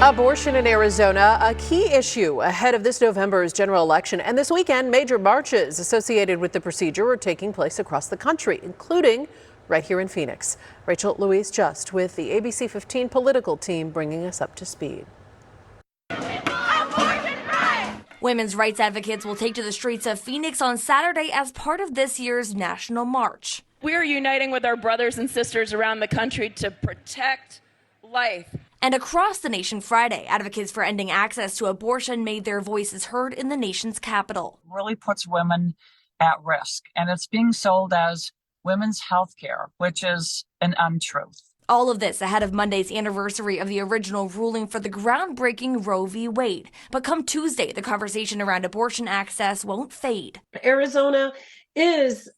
Abortion in Arizona, a key issue ahead of this November's general election. And this weekend, major marches associated with the procedure are taking place across the country, including right here in Phoenix. Rachel Louise Just with the ABC 15 political team bringing us up to speed. Women's rights advocates will take to the streets of Phoenix on Saturday as part of this year's National March. We're uniting with our brothers and sisters around the country to protect life. And across the nation Friday, advocates for ending access to abortion made their voices heard in the nation's capital. Really puts women at risk, and it's being sold as women's health care, which is an untruth. All of this ahead of Monday's anniversary of the original ruling for the groundbreaking Roe v. Wade. But come Tuesday, the conversation around abortion access won't fade. Arizona is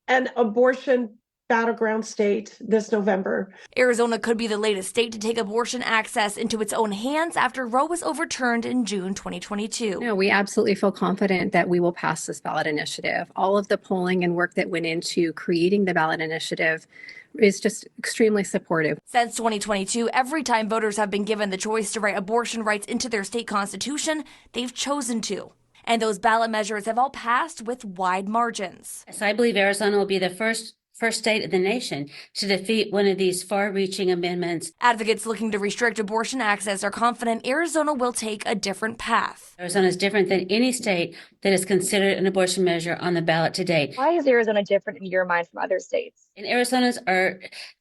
an abortion battleground state this November. Arizona could be the latest state to take abortion access into its own hands after Roe was overturned in June 2022. We absolutely feel confident that we will pass this ballot initiative. All of the polling and work that went into creating the ballot initiative is just extremely supportive. Since 2022, every time voters have been given the choice to write abortion rights into their state constitution, they've chosen to. And those ballot measures have all passed with wide margins. So I believe Arizona will be the first state in the nation to defeat one of these far-reaching amendments. Advocates looking to restrict abortion access are confident Arizona will take a different path. Arizona is different than any state that has considered an abortion measure on the ballot to date. Why is Arizona different in your mind from other states? And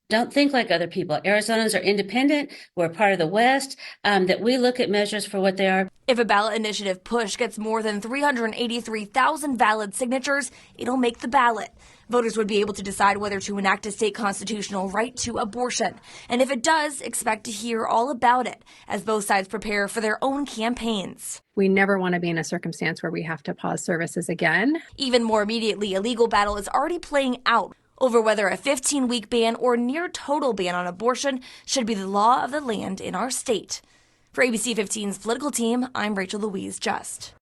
don't think like other people. Arizonans are independent. We're part of the West, that we look at measures for what they are. If a ballot initiative push gets more than 383,000 valid signatures, it'll make the ballot. Voters would be able to decide whether to enact a state constitutional right to abortion. And if it does, expect to hear all about it as both sides prepare for their own campaigns. We never want to be in a circumstance where we have to pause services again. Even more immediately, a legal battle is already playing out over whether a 15-week ban or near total ban on abortion should be the law of the land in our state. For ABC 15's political team, I'm Rachel Louise Just.